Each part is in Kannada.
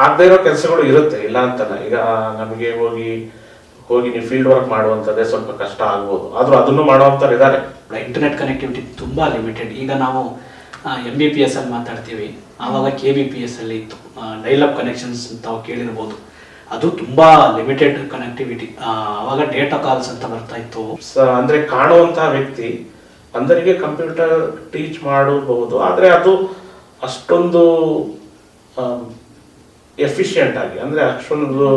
ಆಗದೇ ಇರೋ ಕೆಲಸಗಳು ಇರುತ್ತೆ, ಇಲ್ಲ ಅಂತಲ್ಲ. ಈಗ ನಮಗೆ ಹೋಗಿ ನೀವು ಫೀಲ್ಡ್ ವರ್ಕ್ ಮಾಡುವಂಥದ್ದೇ ಸ್ವಲ್ಪ ಕಷ್ಟ ಆಗ್ಬೋದು, ಆದರೂ ಅದನ್ನು ಮಾಡುವಂಥವ್ರು ಇದ್ದಾರೆ. ಇಂಟರ್ನೆಟ್ ಕನೆಕ್ಟಿವಿಟಿ ತುಂಬ ಲಿಮಿಟೆಡ್. ಈಗ ನಾವು MBPS ಅಲ್ಲಿ ಮಾತಾಡ್ತೀವಿ, ಆವಾಗ KBPS ಅಲ್ಲಿ ಇತ್ತು, ಡೈಲ್ ಅಪ್ ಕನೆಕ್ಷನ್ಸ್ ತಾವು ಕೇಳಿರ್ಬೋದು. ಅದು ತುಂಬಾ ಲಿಮಿಟೆಡ್ ಕನೆಕ್ಟಿವಿಟಿ. ಆವಾಗ ಡೇಟಾ ಕಾಲ್ಸ್ ಅಂತ ಬರ್ತಾ ಇತ್ತು. ಅಂದ್ರೆ ಕಾಣುವಂತಹ ವ್ಯಕ್ತಿ ಅಂದರಿಗೆ ಕಂಪ್ಯೂಟರ್ ಟೀಚ್ ಮಾಡಬಹುದು, ಆದರೆ ಅದು ಅಷ್ಟೊಂದು ಎಫಿಷಿಯೆಂಟ್ ಆಗಿ, ಅಂದ್ರೆ ಅಷ್ಟೊಂದು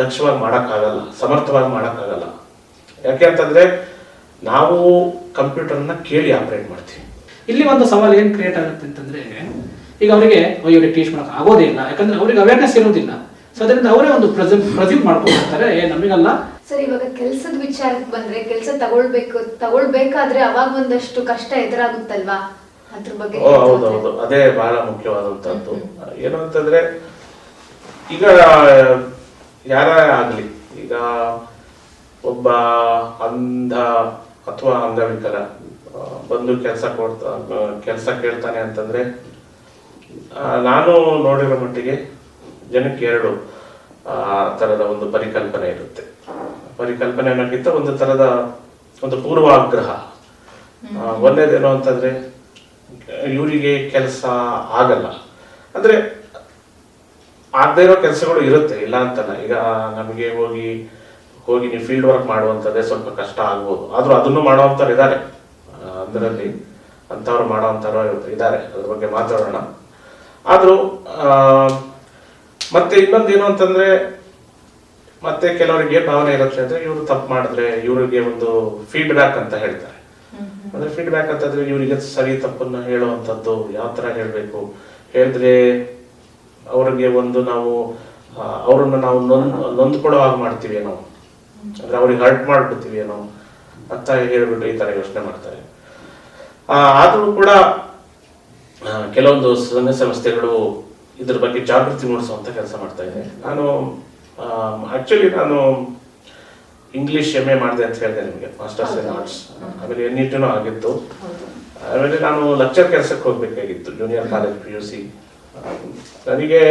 ದಕ್ಷವಾಗಿ ಮಾಡೋಕ್ಕಾಗಲ್ಲ, ಸಮರ್ಥವಾಗಿ ಮಾಡೋಕ್ಕಾಗಲ್ಲ. ಯಾಕೆ ಅಂತಂದ್ರೆ ನಾವು ಕಂಪ್ಯೂಟರ್ನ ಕೇಳಿ ಆಪರೇಟ್ ಮಾಡ್ತೀವಿ. ಇಲ್ಲಿ ಒಂದು ಸವಾಲು ಏನು ಕ್ರಿಯೇಟ್ ಆಗುತ್ತೆ ಅಂತಂದ್ರೆ, ಈಗ ಅವರಿಗೆ ಇವ್ರಿಗೆ ಟೀಚ್ ಮಾಡೋಕೆ ಆಗೋದೇ ಇಲ್ಲ, ಯಾಕಂದ್ರೆ ಅವ್ರಿಗೆ ಅವೇರ್ನೆಸ್ ಇರೋದಿಲ್ಲ. ಸೊ ಅದರಿಂದ ಅವರೇ ಒಂದು ಪ್ರೆಸ್ಯೂಮ್ ಮಾಡ್ಕೊಂಡಿರ್ತಾರೆ, ನಮಗಲ್ಲ. ಸರ್, ಇವಾಗ ಕೆಲಸದ ವಿಚಾರಕ್ಕೆ ಬಂದ್ರೆ, ಕೆಲಸ ತಗೊಳ್ಬೇಕಾದ್ರೆ ಅವಾಗ ಒಂದಷ್ಟು ಕಷ್ಟ ಎದುರಾಗುತ್ತಲ್ವಾ, ಅದ್ರ ಬಗ್ಗೆ? ಹೌದೌದು, ಅದೇ ಬಹಳ ಮುಖ್ಯವಾದಂತದ್ದು. ಏನು ಅಂತಂದ್ರೆ, ಈಗ ಯಾರೇ ಆಗ್ಲಿ, ಈಗ ಒಬ್ಬ ಅಂಧ ಅಥವಾ ಅಂಗವಿಕಲ ಬಂದು ಕೆಲಸ ಕೇಳ್ತಾನೆ ಅಂತಂದ್ರೆ, ನಾನು ನೋಡಿರೋ ಮಟ್ಟಿಗೆ ಜನಕ್ಕೆ ಎರಡು ತರದ ಒಂದು ಪರಿಕಲ್ಪನೆ ಇರುತ್ತೆ. ಪರಿಕಲ್ಪನೆ ಅನ್ನೋಕ್ಕಿಂತ ಒಂದು ತರದ ಒಂದು ಪೂರ್ವಾಗ್ರಹ. ಒಂದೇದೇನು ಅಂತಂದ್ರೆ, ಇವರಿಗೆ ಕೆಲಸ ಆಗಲ್ಲ ಅಂದ್ರೆ ಆಗದೇ ಇರೋ ಕೆಲಸಗಳು ಇರುತ್ತೆ, ಇಲ್ಲ ಅಂತಲ್ಲ. ಈಗ ನಮಗೆ ಹೋಗಿ ನೀವು ಫೀಲ್ಡ್ ವರ್ಕ್ ಮಾಡುವಂಥದ್ದೇ ಸ್ವಲ್ಪ ಕಷ್ಟ ಆಗ್ಬೋದು, ಆದ್ರೂ ಅದನ್ನು ಮಾಡುವಂಥವ್ರು ಇದ್ದಾರೆ. ಅದರಲ್ಲಿ ಅಂಥವ್ರು ಮಾಡೋವಂಥವ್ರು ಇದ್ದಾರೆ, ಅದ್ರ ಬಗ್ಗೆ ಮಾತಾಡೋಣ. ಆದ್ರೂ ಮತ್ತೆ ಇನ್ನೊಂದು ಏನು ಅಂತಂದ್ರೆ, ಮತ್ತೆ ಕೆಲವರಿಗೆ ಭಾವನೆ ಇರುತ್ತೆ ಅಂದ್ರೆ, ಇವರು ತಪ್ಪು ಮಾಡಿದ್ರೆ ಇವರಿಗೆ ಒಂದು ಫೀಡ್ಬ್ಯಾಕ್ ಅಂತ ಹೇಳ್ತಾರೆ. ಅಂದ್ರೆ ಫೀಡ್ಬ್ಯಾಕ್ ಅಂತಂದ್ರೆ ಇವರಿಗೆ ಸರಿ ತಪ್ಪನ್ನ ಹೇಳುವಂಥದ್ದು, ಯಾವ ತರ ಹೇಳ್ಬೇಕು, ಹೇಳಿದ್ರೆ ಅವ್ರಿಗೆ ಒಂದು ಅವ್ರನ್ನ ನಾವು ನೊಂದ್ಕೊಡೋ ಹಾಗೆ ಮಾಡ್ತೀವಿ ಏನೋ, ಅಂದ್ರೆ ಅವ್ರಿಗೆ ಹರ್ಟ್ ಮಾಡ್ಬಿಡ್ತೀವಿ ಏನೋ ಅಂತ ಹೇಳ್ಬಿಟ್ಟು ಈ ತರ ಯೋಚನೆ ಮಾಡ್ತಾರೆ. ಆದ್ರೂ ಕೂಡ ಕೆಲವೊಂದು ಸಂಘ ಸಂಸ್ಥೆಗಳು ಇದ್ರ ಬಗ್ಗೆ ಜಾಗೃತಿ ಮೂಡಿಸುವಂತ ಕೆಲಸ ಮಾಡ್ತಾ ಇದೆ. ನಾನು ಇಂಗ್ಲಿಷ್ MA ಮಾಡಿದೆ ಅಂತ ಹೇಳಿದೆ ನಿಮಗೆ, ಮಾಸ್ಟರ್ಸ್ ಇನ್ ಆರ್ಟ್ಸ್. ಆಮೇಲೆ NET ಆಗಿತ್ತು. ಆಮೇಲೆ ನಾನು ಲೆಕ್ಚರ್ ಕೆಲಸಕ್ಕೆ ಹೋಗ್ಬೇಕಾಗಿತ್ತು, ಜೂನಿಯರ್ ಕಾಲೇಜ್ PUC. ನನಗೆ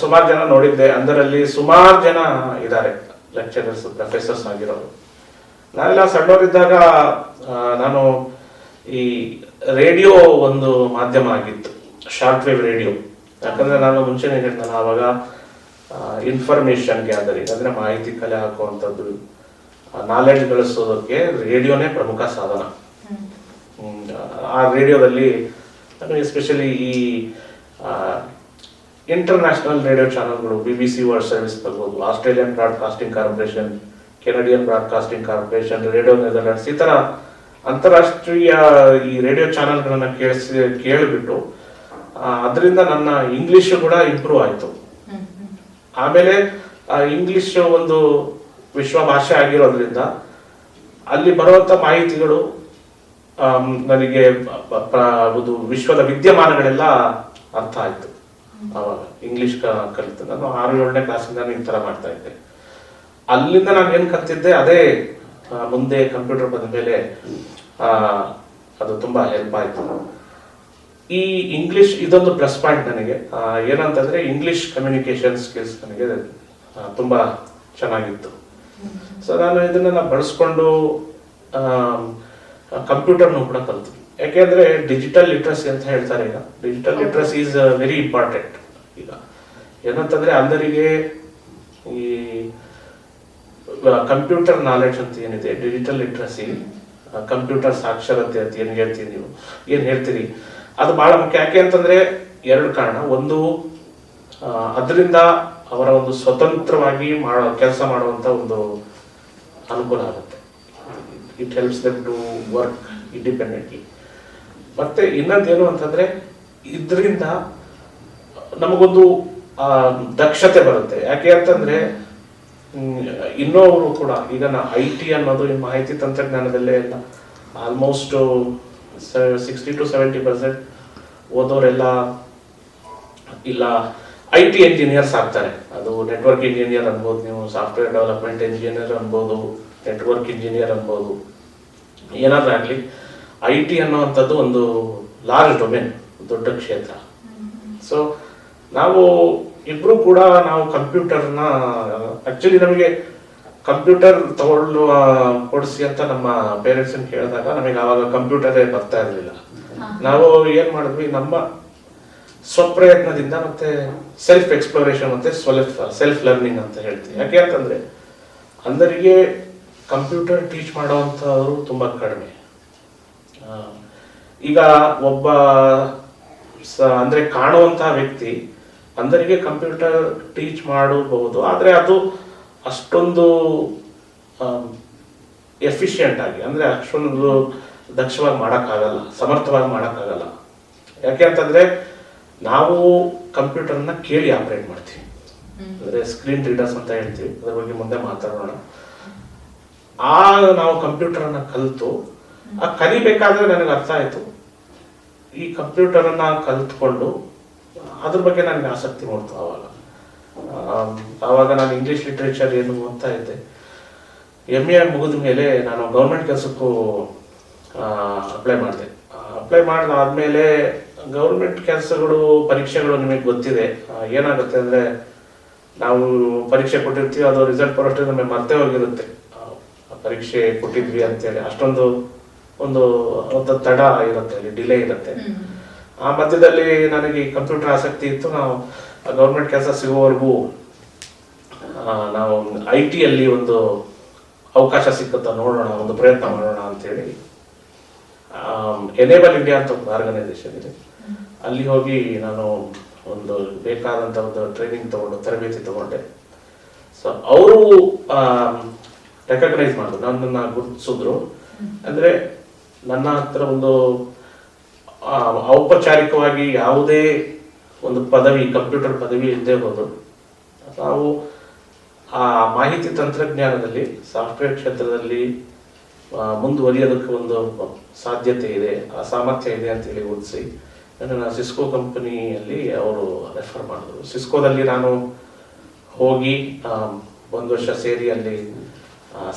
ಸುಮಾರು ಜನ ನೋಡಿದ್ದೆ, ಅದರಲ್ಲಿ ಸುಮಾರು ಜನ ಇದ್ದಾರೆ ಲೆಕ್ಚರರ್ಸ್, ಪ್ರೊಫೆಸರ್ಸ್ ಆಗಿರೋರು. ನಾನೆಲ್ಲ ಸಣ್ಣವರಿದ್ದಾಗ ನಾನು ಈ ರೇಡಿಯೋ ಒಂದು ಮಾಧ್ಯಮ ಆಗಿತ್ತು, ಶಾರ್ಟ್ ವೇವ್ ರೇಡಿಯೋ. ಯಾಕಂದ್ರೆ ನಾನು ಮುಂಚೆನೇ ಹೇಳ್ತಾನೆ, ಆವಾಗ ಇನ್ಫಾರ್ಮೇಶನ್ ಗ್ಯಾದರಿಂಗ್ ಅಂದ್ರೆ ಮಾಹಿತಿ ಕಲೆ ಹಾಕುವಂಥದ್ದು, ನಾಲೆಡ್ಜ್ ಗಳಿಸೋದಕ್ಕೆ ರೇಡಿಯೋನೇ ಪ್ರಮುಖ ಸಾಧನ. ಆ ರೇಡಿಯೋದಲ್ಲಿ ಎಸ್ಪೆಷಲಿ ಈ ಇಂಟರ್ನ್ಯಾಷನಲ್ ರೇಡಿಯೋ ಚಾನಲ್ಗಳು, BBC ವರ್ಲ್ಡ್ ಸರ್ವಿಸ್ ತಗೋದು, Australian broadcasting corporation, Canadian broadcasting corporation, radio Netherlands, ಈ ತರ ಅಂತಾರಾಷ್ಟ್ರೀಯ ಈ ರೇಡಿಯೋ ಚಾನಲ್ಗಳನ್ನ ಕೇಳಿಬಿಟ್ಟು ಅದರಿಂದ ನನ್ನ ಇಂಗ್ಲಿಷ್ ಕೂಡ ಇಂಪ್ರೂವ್ ಆಯ್ತು. ಆಮೇಲೆ ಇಂಗ್ಲಿಷ್ ಒಂದು ವಿಶ್ವ ಭಾಷೆ ಆಗಿರೋದ್ರಿಂದ ಅಲ್ಲಿ ಬರುವಂತ ಮಾಹಿತಿಗಳು ನನಗೆ ವಿಶ್ವದ ವಿದ್ಯಮಾನಗಳೆಲ್ಲ ಅರ್ಥ ಆಯ್ತು. ಅವಾಗ ಇಂಗ್ಲಿಷ್ ಕಲಿತು ನಾನು 6-7ನೇ ಕ್ಲಾಸಿಂದ ಈ ತರ ಮಾಡ್ತಾ ಇದ್ದೆ. ಅಲ್ಲಿಂದ ನಾನು ಏನ್ ಕಲ್ತಿದ್ದೆ ಅದೇ ಮುಂದೆ ಕಂಪ್ಯೂಟರ್ ಬಂದ ಮೇಲೆ ಅದು ತುಂಬಾ ಹೆಲ್ಪ್ ಆಯ್ತು. ಈ ಇಂಗ್ಲಿಷ್ ಇದೊಂದು ಪ್ಲಸ್ ಪಾಯಿಂಟ್ ನನಗೆ. ಏನಂತಂದ್ರೆ ಇಂಗ್ಲಿಷ್ ಕಮ್ಯುನಿಕೇಶನ್ ಸ್ಕಿಲ್ಸ್ ನನಗೆ ತುಂಬಾ ಚೆನ್ನಾಗಿತ್ತು. ಸೊ ನಾನು ಇದನ್ನ ಬಳಸ್ಕೊಂಡು ಕಂಪ್ಯೂಟರ್ನು ಕೂಡ ಕಲಿತು. ಯಾಕೆಂದ್ರೆ ಡಿಜಿಟಲ್ ಲಿಟ್ರಸಿ ಅಂತ ಹೇಳ್ತಾರೆ. ಈಗ digital literacy is very important. ಈಗ ಏನಂತಂದ್ರೆ అందರಿಗೆ ಈ ಕಂಪ್ಯೂಟರ್ ನಾಲೆಡ್ಜ್ ಅಂತ ಏನಿದೆ, ಡಿಜಿಟಲ್ ಲಿಟ್ರಸಿ, ಕಂಪ್ಯೂಟರ್ ಸಾಕ್ಷರತೆ ಅಂತ ಏನ್ ಹೇಳ್ತೀರಿ, ಅದು ಬಹಳ ಮುಖ್ಯ. ಯಾಕೆ ಅಂತಂದ್ರೆ ಎರಡು ಕಾರಣ. ಒಂದು, ಅದರಿಂದ ಅವರ ಒಂದು ಸ್ವತಂತ್ರವಾಗಿ ಕೆಲಸ ಮಾಡುವಂತ ಒಂದು ಅನುಕೂಲ ಆಗುತ್ತೆ. It helps them to work independently. ಮತ್ತೆ ಇನ್ನೊಂದೇನು ಅಂತಂದ್ರೆ ಇದರಿಂದ ನಮಗೊಂದು ದಕ್ಷತೆ ಬರುತ್ತೆ. ಯಾಕೆ ಅಂತಂದ್ರೆ ಇನ್ನೊಬ್ರು ಕೂಡ ಈಗ IT ಅನ್ನೋದು ಮಾಹಿತಿ ತಂತ್ರಜ್ಞಾನದಲ್ಲೇ ಇಲ್ಲ, ಆಲ್ಮೋಸ್ಟ್ 60 to 70% ಓದೋರೆಲ್ಲ ಇಲ್ಲ IT ಎಂಜಿನಿಯರ್ಸ್ ಆಗ್ತಾರೆ. ಅದು ನೆಟ್ವರ್ಕ್ ಇಂಜಿನಿಯರ್ ಅನ್ಬೋದು, ನೀವು ಸಾಫ್ಟ್ವೇರ್ ಡೆವಲಪ್ಮೆಂಟ್ ಇಂಜಿನಿಯರ್ ಅನ್ಬೋದು, ನೆಟ್ವರ್ಕ್ ಇಂಜಿನಿಯರ್ ಅನ್ಬೋದು, ಏನಾದ್ರೂ ಆಗ್ಲಿ IT ಅನ್ನುವಂಥದ್ದು ಒಂದು ಲಾರ್ಜ್ ಡೊಮೇನ್, ದೊಡ್ಡ ಕ್ಷೇತ್ರ. ಸೊ ನಾವು ಇಬ್ರು ಕೂಡ ನಾವು ಕಂಪ್ಯೂಟರ್ನ ಆಕ್ಚುಲಿ ನಮಗೆ ಕಂಪ್ಯೂಟರ್ ತಗೊಳ್ಳುವ ಕೊಡಿಸಿ ಅಂತ ನಮ್ಮ ಪೇರೆಂಟ್ಸ್ ಕೇಳಿದಾಗ ನಮಗೆ ಆವಾಗ ಕಂಪ್ಯೂಟರೇ ಬರ್ತಾ ಇರಲಿಲ್ಲ. ನಾವು ಏನ್ ಮಾಡಿದ್ವಿ, ನಮ್ಮ ಸ್ವಪ್ರಯತ್ನದಿಂದ ಮತ್ತೆ ಸೆಲ್ಫ್ ಎಕ್ಸ್ಪ್ಲೋರೇಷನ್ ಮತ್ತೆ ಸೆಲ್ಫ್ ಲರ್ನಿಂಗ್ ಅಂತ ಹೇಳ್ತೀವಿ. ಯಾಕೆ ಅಂತಂದ್ರೆ ಅಂದರಿಗೆ ಕಂಪ್ಯೂಟರ್ ಟೀಚ್ ಮಾಡುವಂಥವ್ರು ತುಂಬಾ ಕಡಿಮೆ. ಈಗ ಒಬ್ಬ ಅಂದ್ರೆ ಕಾಣುವಂತಹ ವ್ಯಕ್ತಿ ಅಂದರಿಗೆ ಕಂಪ್ಯೂಟರ್ ಟೀಚ್ ಮಾಡಬಹುದು, ಆದ್ರೆ ಅದು ಅಷ್ಟೊಂದು ಎಫಿಷಿಯಂಟ್ ಆಗಿ ಅಂದ್ರೆ ಅಷ್ಟೊಂದು ದಕ್ಷವಾಗಿ ಮಾಡೋಕ್ಕಾಗಲ್ಲ, ಸಮರ್ಥವಾಗಿ ಮಾಡೋಕ್ಕಾಗಲ್ಲ. ಯಾಕೆ ಅಂತಂದ್ರೆ ನಾವು ಕಂಪ್ಯೂಟರ್ನ ಕೇಳಿ ಆಪರೇಟ್ ಮಾಡ್ತೀವಿ, ಅಂದ್ರೆ ಸ್ಕ್ರೀನ್ ರೀಡರ್ಸ್ ಅಂತ ಹೇಳ್ತೀವಿ, ಅದ್ರ ಬಗ್ಗೆ ಮುಂದೆ ಮಾತಾಡೋಣ. ನಾವು ಕಂಪ್ಯೂಟರ್ ಅನ್ನ ಕಲಿತು ಕಲಿಬೇಕಾದ್ರೆ ನನಗೆ ಅರ್ಥ ಆಯ್ತು, ಈ ಕಂಪ್ಯೂಟರ್ ಅನ್ನ ಕಲ್ತ್ಕೊಂಡು ಅದ್ರ ಬಗ್ಗೆ ನನಗೆ ಆಸಕ್ತಿ ಮೂಡ್ತು. ಆವಾಗ ನಾನು ಇಂಗ್ಲಿಷ್ ಲಿಟ್ರೇಚರ್ ಏನು ಓದ್ತಾ ಇದ್ದೆ. MA ಮುಗಿದ ಮೇಲೆ ನಾನು ಗೌರ್ಮೆಂಟ್ ಕೆಲಸಕ್ಕೂ ಅಪ್ಲೈ ಮಾಡಿದೆ. ಅಪ್ಲೈ ಮಾಡಿದಾದ್ಮೇಲೆ ಗೌರ್ಮೆಂಟ್ ಕೆಲಸಗಳು ಪರೀಕ್ಷೆಗಳು ನಿಮಗೆ ಗೊತ್ತಿದೆ, ಏನಾಗುತ್ತೆ ಅಂದ್ರೆ ನಾವು ಪರೀಕ್ಷೆ ಕೊಟ್ಟಿರ್ತೀವಿ, ಅದು ರಿಸಲ್ಟ್ ಬರೋಷ್ಟು ನಮಗೆ ಮರ್ತೇ ಹೋಗಿರುತ್ತೆ ಪರೀಕ್ಷೆ ಕೊಟ್ಟಿದ್ವಿ ಅಂತೇಳಿ. ಅಷ್ಟೊಂದು ಒಂದು ತಡ ಇರುತ್ತೆ, ಅಲ್ಲಿ ಡಿಲೇ ಇರುತ್ತೆ. ಆ ಮಧ್ಯದಲ್ಲಿ ನನಗೆ ಕಂಪ್ಯೂಟರ್ ಆಸಕ್ತಿ ಇತ್ತು. ನಾವು ಗೌರ್ಮೆಂಟ್ ಕೆಲಸ ಸಿಗೋವರೆಗೂ ನಾವು IT ಅಲ್ಲಿ ಒಂದು ಅವಕಾಶ ಸಿಕ್ಕುತ್ತಾ ನೋಡೋಣ, ಒಂದು ಪ್ರಯತ್ನ ಮಾಡೋಣ ಅಂತೇಳಿ ಎನೇಬಲ್ ಇಂಡಿಯಾ ಅಂತ ಒಂದು ಆರ್ಗನೈಸೇಷನ್ ಇದೆ, ಅಲ್ಲಿ ಹೋಗಿ ನಾನು ಒಂದು ಬೇಕಾದಂತ ಒಂದು ಟ್ರೈನಿಂಗ್ ತಗೊಂಡು ತರಬೇತಿ ತಗೊಂಡೆ. ಸೊ ಅವರು ರೆಕಗ್ನೈಸ್ ಮಾಡಿದ್ರು, ನನ್ನನ್ನು ಗುರುತಿಸಿದ್ರು. ಅಂದ್ರೆ ನನ್ನ ಹತ್ರ ಒಂದು ಔಪಚಾರಿಕವಾಗಿ ಯಾವುದೇ ಒಂದು ಪದವಿ, ಕಂಪ್ಯೂಟರ್ ಪದವಿ ಇಲ್ಲದೆ ಹೋದ್ರು ನಾವು ಆ ಮಾಹಿತಿ ತಂತ್ರಜ್ಞಾನದಲ್ಲಿ, ಸಾಫ್ಟ್ವೇರ್ ಕ್ಷೇತ್ರದಲ್ಲಿ ಮುಂದುವರಿಯೋದಕ್ಕೆ ಒಂದು ಸಾಧ್ಯತೆ ಇದೆ, ಆ ಸಾಮರ್ಥ್ಯ ಇದೆ ಅಂತೇಳಿ ಗುರುತಿಸಿ ನನ್ನ ಸಿಸ್ಕೋ ಕಂಪನಿಯಲ್ಲಿ ಅವರು ರೆಫರ್ ಮಾಡಿದ್ರು. ಸಿಸ್ಕೋದಲ್ಲಿ ನಾನು ಹೋಗಿ 1 ವರ್ಷ ಸೇರಿ ಅಲ್ಲಿ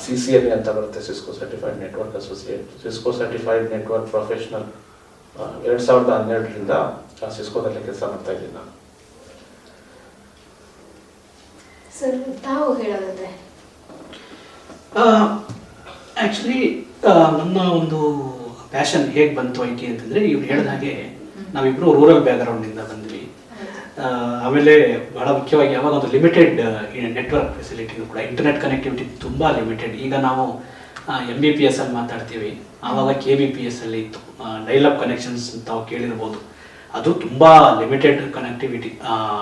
CCNA ಅಂತ ಬರುತ್ತೆ, Cisco certified network associate, Cisco certified network professional 2012ರಿಂದ ಸಿಸ್ಕೋದಲ್ಲಿ ಕೆಲಸ ಮಾಡ್ತಾ ಇದ್ದೀನಿ ನಾನು. ಸರ್ ತಾವು ಹೇಳೋದಾದ್ರೆ ಆಕ್ಚುಲಿ ನನ್ನ ಒಂದು ಪ್ಯಾಷನ್ ಹೇಗೆ ಬಂತು IT ಅಂತಂದ್ರೆ, ಇವ್ರು ಹೇಳಿದ ಹಾಗೆ ನಾವಿಬ್ರು ರೂರಲ್ ಬ್ಯಾಕ್ಗ್ರೌಂಡ್ ಇಂದ ಬಂದ್ವಿ. ಆಮೇಲೆ ಬಹಳ ಮುಖ್ಯವಾಗಿ ಯಾವಾಗ ಒಂದು ಲಿಮಿಟೆಡ್ ನೆಟ್ವರ್ಕ್ ಫೆಸಿಲಿಟಿನೂ ಕೂಡ, ಇಂಟರ್ನೆಟ್ ಕನೆಕ್ಟಿವಿಟಿ ತುಂಬಾ ಲಿಮಿಟೆಡ್. ಈಗ ನಾವು MBPS ಅಲ್ಲಿ ಮಾತಾಡ್ತೀವಿ, ಆವಾಗ KBPS ಅಲ್ಲಿ ಇತ್ತು, ಡೈಲಪ್ ಕನೆಕ್ಷನ್ಸ್ ತಾವು ಕೇಳಿರ್ಬೋದು. ಅದು ತುಂಬಾ ಲಿಮಿಟೆಡ್ ಕನೆಕ್ಟಿವಿಟಿ.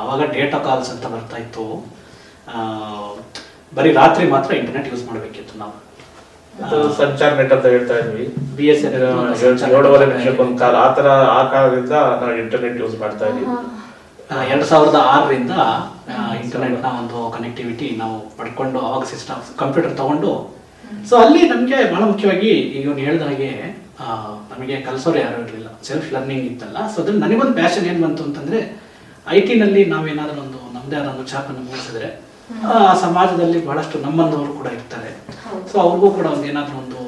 ಆವಾಗ ಡೇಟಾ ಕಾಲ್ಸ್ ಅಂತ ಬರ್ತಾ ಇತ್ತು, ಬರೀ ರಾತ್ರಿ ಮಾತ್ರ ಇಂಟರ್ನೆಟ್ ಯೂಸ್ ಮಾಡಬೇಕಿತ್ತು ನಾವು. ಸಂಚಾರ ನೆಟ್ ಅಂತ ಹೇಳ್ತಾ ಇದ್ವಿ, BSNL 7.5 ನಿಮಿಷಕ್ಕೊಂದು ಕಾಲ, ಆ ಕಾಲದಿಂದ ನಾವು ಇಂಟರ್ನೆಟ್ ಯೂಸ್ ಮಾಡ್ತಾ ಇದ್ವಿ. 2006ರಿಂದ ಇಂಟರ್ನೆಟ್ನ ಒಂದು ಕನೆಕ್ಟಿವಿಟಿ ನಾವು ಪಡ್ಕೊಂಡು ಅವಾಗ ಸಿಸ್ಟಮ್ ಕಂಪ್ಯೂಟರ್ ತಗೊಂಡು. ಸೊ ಅಲ್ಲಿ ನಮಗೆ ಬಹಳ ಮುಖ್ಯವಾಗಿ ಈಗ ಹೇಳಿದ ಹಾಗೆ ನಮಗೆ ಕಲಿಸೋರು ಯಾರು ಇರಲಿಲ್ಲ, ಸೆಲ್ಫ್ ಲರ್ನಿಂಗ್ ಇತ್ತಲ್ಲ. ಸೊ ಅದ್ರಲ್ಲಿ ನನಗೊಂದು ಪ್ಯಾಷನ್ ಏನು ಬಂತು ಅಂತಂದ್ರೆ, IT ನಲ್ಲಿ ನಾವೇನಾದ್ರೂ ಒಂದು ನಮ್ಮದೇ ಆದ ಒಂದು ಛಾಪನ್ನು ಮೂಡಿಸಿದ್ರೆ ಸಮಾಜದಲ್ಲಿ ಬಹಳಷ್ಟು ನಮ್ಮಂದವರು ಕೂಡ ಇರ್ತಾರೆ. ಸೊ ಅವ್ರಿಗೂ ಕೂಡ ಒಂದು ಏನಾದರೂ ಒಂದು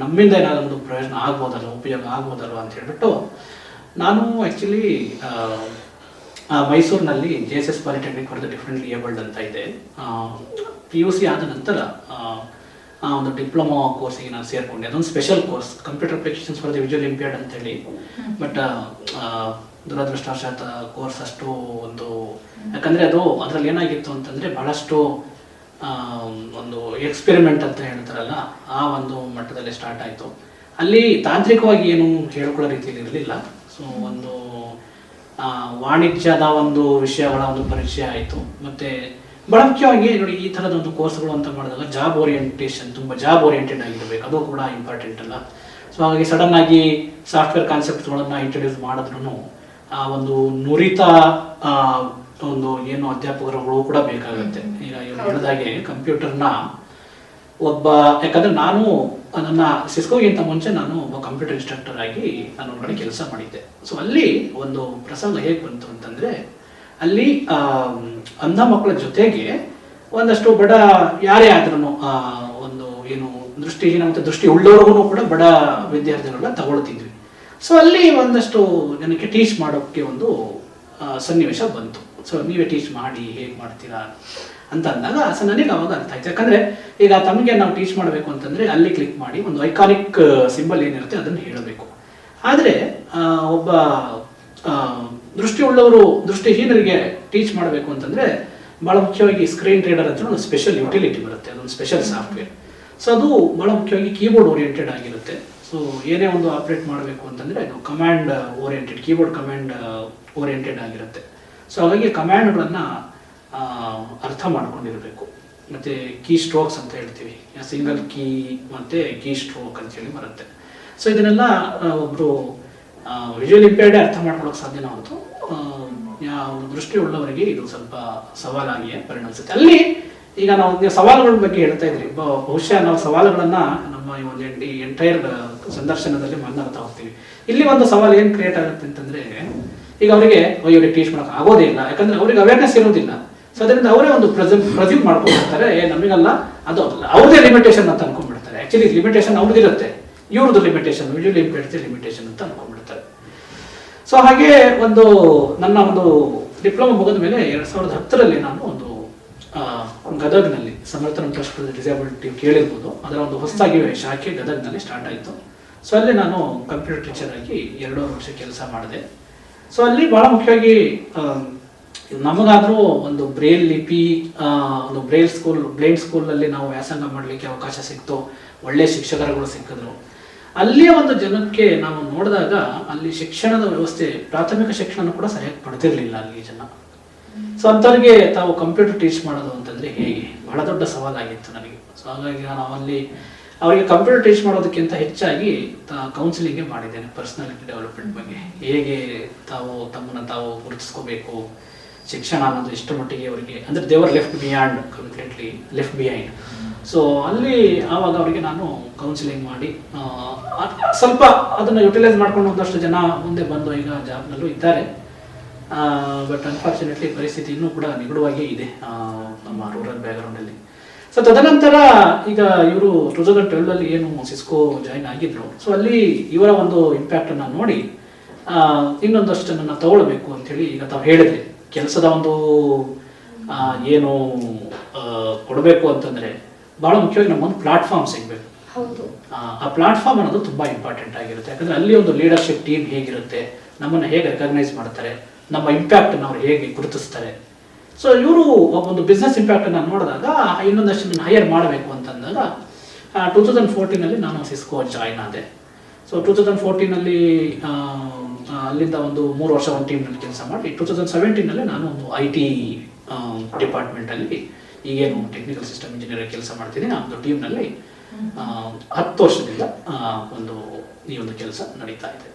ನಮ್ಮಿಂದ ಏನಾದರೂ ಒಂದು ಪ್ರಯೋಜನ ಆಗ್ಬೋದಲ್ಲ, ಉಪಯೋಗ ಆಗ್ಬೋದಲ್ವ ಅಂತ ಹೇಳ್ಬಿಟ್ಟು ನಾನು ಆ್ಯಕ್ಚುಲಿ ಮೈಸೂರಿನಲ್ಲಿ JSS polytechnic for the differently abled ಅಂತ ಇದೆ. PUC ಆದ ನಂತರ ಒಂದು ಡಿಪ್ಲೊಮಾ ಕೋರ್ಸಿಗೆ ನಾನು ಸೇರ್ಕೊಂಡೆ. ಅದೊಂದು special course, computer applications for the visual impaired ಅಂತೇಳಿ. ಬಟ್ ದುರದೃಷ್ಟವಶಾತ್ ಕೋರ್ಸ್ ಅಷ್ಟು ಒಂದು, ಯಾಕಂದರೆ ಅದರಲ್ಲಿ ಏನಾಗಿತ್ತು ಅಂತಂದರೆ ಬಹಳಷ್ಟು ಒಂದು ಎಕ್ಸ್ಪೆರಿಮೆಂಟ್ ಅಂತ ಹೇಳ್ತಾರಲ್ಲ, ಆ ಒಂದು ಮಟ್ಟದಲ್ಲಿ ಸ್ಟಾರ್ಟ್ ಆಯಿತು. ಅಲ್ಲಿ ತಾಂತ್ರಿಕವಾಗಿ ಏನು ಹೇಳ್ಕೊಳ್ಳೋ ರೀತಿಯಲ್ಲಿ ಇರಲಿಲ್ಲ. ಸೊ ಒಂದು ವಾಣಿಜ್ಯದ ಒಂದು ವಿಷಯಗಳ ಒಂದು ಪರಿಚಯ ಆಯಿತು. ಮತ್ತು ಬಹಳ ಮುಖ್ಯವಾಗಿ ನೋಡಿ, ಈ ಥರದ ಒಂದು ಕೋರ್ಸ್ಗಳು ಅಂತ ಮಾಡಿದಾಗ ಜಾಬ್ ಓರಿಯೆಂಟೇಷನ್, ತುಂಬ ಜಾಬ್ ಓರಿಯೆಂಟೆಡ್ ಆಗಿರಬೇಕು, ಅದು ಕೂಡ ಇಂಪಾರ್ಟೆಂಟ್ ಅಲ್ಲ. ಸೊ ಹಾಗಾಗಿ ಸಡನ್ ಆಗಿ ಸಾಫ್ಟ್ವೇರ್ ಕಾನ್ಸೆಪ್ಟ್ಗಳನ್ನು ಇಂಟ್ರೊಡ್ಯೂಸ್ ಮಾಡಿದ್ರು ಆ ಒಂದು ನುರಿತ ಒಂದು ಏನು ಅಧ್ಯಾಪಕರುಗಳು ಕೂಡ ಬೇಕಾಗುತ್ತೆ. ಈಗ ಇವ್ರು ಹೇಳಿದಾಗೆ ಕಂಪ್ಯೂಟರ್ನ ಒಬ್ಬ, ಯಾಕಂದರೆ ನಾನು ನನ್ನ ಸಿಸ್ಕೋಗಿಂತ ಮುಂಚೆ ನಾನು ಒಬ್ಬ ಕಂಪ್ಯೂಟರ್ ಇನ್ಸ್ಟ್ರಕ್ಟರ್ ಆಗಿ ನಾನು ಹೊರಗಡೆ ಕೆಲಸ ಮಾಡಿದ್ದೆ. ಸೊ ಅಲ್ಲಿ ಒಂದು ಪ್ರಸಂಗ ಹೇಗೆ ಬಂತು ಅಂತಂದರೆ, ಅಲ್ಲಿ ಅಂಧ ಮಕ್ಕಳ ಜೊತೆಗೆ ಒಂದಷ್ಟು ಬಡ ಯಾರೇ ಆದ್ರೂ ಒಂದು ಏನು ದೃಷ್ಟಿಹೀನ ಮತ್ತು ದೃಷ್ಟಿ ಉಳ್ಳವ್ರಿಗೂ ಕೂಡ ಬಡ ವಿದ್ಯಾರ್ಥಿಗಳನ್ನ ತಗೊಳ್ತಿದ್ವಿ. ಸೊ ಅಲ್ಲಿ ಒಂದಷ್ಟು ಜನಕ್ಕೆ ಟೀಚ್ ಮಾಡೋಕ್ಕೆ ಒಂದು ಸನ್ನಿವೇಶ ಬಂತು. ಸೊ ನೀವೇ ಟೀಚ್ ಮಾಡಿ ಹೇಗೆ ಮಾಡ್ತೀರಾ ಅಂತ ಅಂದಾಗ ಸೊ ನನಗೆ ಅವಾಗ ಅರ್ಥ ಆಯ್ತು. ಯಾಕಂದರೆ ಈಗ ತಮಗೆ ನಾವು ಟೀಚ್ ಮಾಡಬೇಕು ಅಂತಂದರೆ ಅಲ್ಲಿ ಕ್ಲಿಕ್ ಮಾಡಿ ಒಂದು ಐಕಾನಿಕ್ ಸಿಂಬಲ್ ಏನಿರುತ್ತೆ ಅದನ್ನು ಹೇಳಬೇಕು. ಆದರೆ ಒಬ್ಬ ದೃಷ್ಟಿಹೀನರಿಗೆ ಟೀಚ್ ಮಾಡಬೇಕು ಅಂತಂದರೆ ಭಾಳ ಮುಖ್ಯವಾಗಿ ಸ್ಕ್ರೀನ್ ರೀಡರ್ ಅಂತ ಒಂದು ಸ್ಪೆಷಲ್ ಯುಟಿಲಿಟಿ ಬರುತ್ತೆ, ಅದೊಂದು ಸ್ಪೆಷಲ್ ಸಾಫ್ಟ್ವೇರ್. ಸೊ ಅದು ಭಾಳ ಮುಖ್ಯವಾಗಿ ಕೀಬೋರ್ಡ್ ಓರಿಯೆಂಟೆಡ್ ಆಗಿರುತ್ತೆ. ಸೊ ಏನೇ ಒಂದು ಆಪ್ರೇಟ್ ಮಾಡಬೇಕು ಅಂತಂದರೆ ಅದು command oriented, keyboard command oriented ಆಗಿರುತ್ತೆ. ಸೊ ಹಾಗಾಗಿ ಕಮ್ಯಾಂಡ್ಗಳನ್ನು ಅರ್ಥ ಮಾಡ್ಕೊಂಡಿರಬೇಕು. ಮತ್ತು ಕೀ ಸ್ಟ್ರೋಕ್ಸ್ ಅಂತ ಹೇಳ್ತೀವಿ, ಸಿಂಗಲ್ ಕೀ ಮತ್ತು ಕೀ ಸ್ಟ್ರೋಕ್ ಅಂತೇಳಿ ಬರುತ್ತೆ. ಸೊ ಇದನ್ನೆಲ್ಲ ಒಬ್ಬರು ವಿಜುವಲ್ ಇಂಪೇರ್ಡೇ ಅರ್ಥ ಮಾಡ್ಕೊಳ್ಳೋಕೆ ಸಾಧ್ಯನೋ ಹೊರತು ದೃಷ್ಟಿ ಉಳ್ಳವರಿಗೆ ಇದು ಸ್ವಲ್ಪ ಸವಾಲಾಗಿಯೇ ಪರಿಣಮಿಸುತ್ತೆ. ಅಲ್ಲಿ ಈಗ ನಾವು ಸವಾಲುಗಳ ಬಗ್ಗೆ ಹೇಳ್ತಾ ಇದ್ರಿ, ಬಹುಶಃ ನಾವು ಸವಾಲುಗಳನ್ನು ನಮ್ಮ ಈ ಒಂದು ಎಂಟೈರ್ ಸಂದರ್ಶನದಲ್ಲಿ ಮಾತನಾಡ್ತಾ ಹೋಗ್ತೀವಿ. ಇಲ್ಲಿ ಒಂದು ಸವಾಲು ಏನು ಕ್ರಿಯೇಟ್ ಆಗುತ್ತೆ ಅಂತಂದರೆ, ಈಗ ಅವರಿಗೆ ಇವ್ರಿಗೆ ಟೀಚ್ ಮಾಡೋಕೆ ಆಗೋದೇ ಇಲ್ಲ, ಯಾಕಂದರೆ ಅವ್ರಿಗೆ ಅವೇರ್ನೆಸ್ ಇರೋದಿಲ್ಲ. ಸೊ ಅದರಿಂದ ಅವರೇ ಒಂದು ಪ್ರೆಸ್ಯೂಮ್ ಮಾಡ್ಕೊಂಡಿರ್ತಾರೆ, ನಮಗೆಲ್ಲ ಅದು ಅವ್ರದೇ ಲಿಮಿಟೇಷನ್ ಅಂತ ಅನ್ಕೊಂಡ್ಬಿಡ್ತಾರೆ. ಆ್ಯಕ್ಚುಲಿ ಲಿಮಿಟೇಷನ್ ಅವ್ರದ್ದಿರುತ್ತೆ, ಇವ್ರದ್ದು ಲಿಮಿಟೇಷನ್, ವಿಜುವಲ್ ಇಂಪೇರ್ಡ್ ಲಿಮಿಟೇಷನ್ ಅಂತ ಅನ್ಕೊಂಡ್ಬಿಡ್ತಾರೆ. ಸೊ ಹಾಗೆ ನನ್ನ ಒಂದು ಡಿಪ್ಲೊಮಾ ಮುಗಿದ ಮೇಲೆ 2010ರಲ್ಲಿ ನಾನು ಒಂದು ಗದಗ್ನಲ್ಲಿ ಸಮರ್ಥನ ಟ್ರಸ್ಟ್ ಡಿಸೇಬಲಿಟಿ ಕೇಳಿರ್ಬೋದು, ಅದರ ಒಂದು ಹೊಸದಾಗಿ ಶಾಖೆ ಗದಗ್ನಲ್ಲಿ ಸ್ಟಾರ್ಟ್ ಆಯಿತು. ಸೊ ಅಲ್ಲಿ ನಾನು ಕಂಪ್ಯೂಟರ್ ಟೀಚರ್ ಆಗಿ 2 ವರ್ಷ ಕೆಲಸ ಮಾಡಿದೆ. ಸೊ ಅಲ್ಲಿ ಭಾಳ ಮುಖ್ಯವಾಗಿ ನಮಗಾದರೂ ಒಂದು ಬ್ರೇಲ್ ಲಿಪಿ, ಒಂದು ಬ್ಲೈಂಡ್ ಸ್ಕೂಲಲ್ಲಿ ನಾವು ವ್ಯಾಸಂಗ ಮಾಡಲಿಕ್ಕೆ ಅವಕಾಶ ಸಿಕ್ತು, ಒಳ್ಳೆಯ ಶಿಕ್ಷಕರುಗಳು ಸಿಕ್ಕಿದ್ರು. ಅಲ್ಲಿಯ ಒಂದು ಜನಕ್ಕೆ ನಾವು ನೋಡಿದಾಗ ಅಲ್ಲಿ ಶಿಕ್ಷಣದ ವ್ಯವಸ್ಥೆ, ಪ್ರಾಥಮಿಕ ಶಿಕ್ಷಣ ಕೂಡ ಸರಿಯಾಗಿ ಪಡೆದಿರಲಿಲ್ಲ ಅಲ್ಲಿ ಜನ. ಸೊ ಅಂಥವ್ರಿಗೆ ತಾವು ಕಂಪ್ಯೂಟರ್ ಟೀಚ್ ಮಾಡೋದು ಅಂತಂದರೆ ಹೇಗೆ, ಬಹಳ ದೊಡ್ಡ ಸವಾಲಾಗಿತ್ತು ನನಗೆ. ಸೊ ಹಾಗಾಗಿ ನಾನು ಅವರಿಗೆ ಕಂಪ್ಯೂಟರ್ ಟೀಚ್ ಮಾಡೋದಕ್ಕಿಂತ ಹೆಚ್ಚಾಗಿ ಕೌನ್ಸಿಲಿಂಗೇ ಮಾಡಿದ್ದೇನೆ, ಪರ್ಸನಾಲಿಟಿ ಡೆವಲಪ್ಮೆಂಟ್ ಬಗ್ಗೆ. ಹೇಗೆ ತಮ್ಮನ್ನು ತಾವು ಗುರುತಿಸ್ಕೋಬೇಕು, ಶಿಕ್ಷಣ ಅನ್ನೋದು ಎಷ್ಟು ಮಟ್ಟಿಗೆ ಅವರಿಗೆ, ಅಂದರೆ ದೇವರ್ ಕಂಪ್ಲೀಟ್ಲಿ ಲೆಫ್ಟ್ ಬಿಹೈಂಡ್. ಸೊ ಅಲ್ಲಿ ಆವಾಗ ಅವರಿಗೆ ನಾನು ಕೌನ್ಸಿಲಿಂಗ್ ಮಾಡಿ ಸ್ವಲ್ಪ ಅದನ್ನು ಯುಟಿಲೈಸ್ ಮಾಡ್ಕೊಂಡು ಒಂದಷ್ಟು ಜನ ಮುಂದೆ ಬಂದು ಈಗ ಜಾಬ್ನಲ್ಲೂ ಇದ್ದಾರೆ. ಬಟ್ ಅನ್ಫಾರ್ಚುನೇಟ್ಲಿ ಪರಿಸ್ಥಿತಿ ಇನ್ನೂ ಕೂಡ ನಿಗೂಢವಾಗಿಯೇ ಇದೆ ನಮ್ಮ ರೂರಲ್ ಬ್ಯಾಕ್ಗ್ರೌಂಡಲ್ಲಿ. ಸೊ ತದನಂತರ ಈಗ ಇವರು 2012 ಏನು ಸಿಸ್ಕೋ ಜಾಯಿನ್ ಆಗಿದ್ರು. ಸೊ ಅಲ್ಲಿ ಇವರ ಒಂದು ಇಂಪ್ಯಾಕ್ಟನ್ನು ನೋಡಿ ಇನ್ನೊಂದಷ್ಟು ನನ್ನ ತಗೊಳ್ಬೇಕು ಅಂಥೇಳಿ, ಈಗ ತಾವು ಹೇಳಿದ್ರಿ ಕೆಲಸದ ಒಂದು ಏನು ಕೊಡಬೇಕು ಅಂತಂದರೆ ಭಾಳ ಮುಖ್ಯವಾಗಿ ನಮ್ಮೊಂದು ಪ್ಲಾಟ್ಫಾರ್ಮ್ ಸಿಗಬೇಕು. ಆ ಪ್ಲಾಟ್ಫಾರ್ಮ್ ಅನ್ನೋದು ತುಂಬ ಇಂಪಾರ್ಟೆಂಟ್ ಆಗಿರುತ್ತೆ. ಯಾಕಂದರೆ ಅಲ್ಲಿ ಒಂದು ಲೀಡರ್ಶಿಪ್ ಟೀಮ್ ಹೇಗಿರುತ್ತೆ, ನಮ್ಮನ್ನು ಹೇಗೆ ರೆಕಗ್ನೈಸ್ ಮಾಡ್ತಾರೆ, ನಮ್ಮ ಇಂಪ್ಯಾಕ್ಟನ್ನು ಅವ್ರು ಹೇಗೆ ಗುರುತಿಸ್ತಾರೆ. ಸೊ ಇವರು ಒಂದು ಬಿಸ್ನೆಸ್ ಇಂಪ್ಯಾಕ್ಟನ್ನು ನೋಡಿದಾಗ ಇನ್ನೊಂದಷ್ಟು ನಾನು ಹೈಯರ್ ಮಾಡಬೇಕು ಅಂತಂದಾಗ 2014ನಲ್ಲಿ ನಾನು ಸಿಸ್ಕೋ ಜಾಯಿನ್ ಆದೆ. ಸೊ 2014ನಲ್ಲಿ ಅಲ್ಲಿಂದ ಒಂದು 3 ವರ್ಷ ಒಂದು ಟೀಮ್ನಲ್ಲಿ ಕೆಲಸ ಮಾಡಿ 2017ನಲ್ಲಿ ನಾನು ಒಂದು IT ಡಿಪಾರ್ಟ್ಮೆಂಟಲ್ಲಿ ಈಗೇನು ಟೆಕ್ನಿಕಲ್ ಸಿಸ್ಟಮ್ ಇಂಜಿನಿಯರ್ ಕೆಲಸ ಮಾಡ್ತಿದ್ದೀನಿ. ಆ ಒಂದು ಟೀಮ್ನಲ್ಲಿ 10 ವರ್ಷದಿಂದ ಈ ಒಂದು ಕೆಲಸ ನಡೀತಾ ಇದೆ.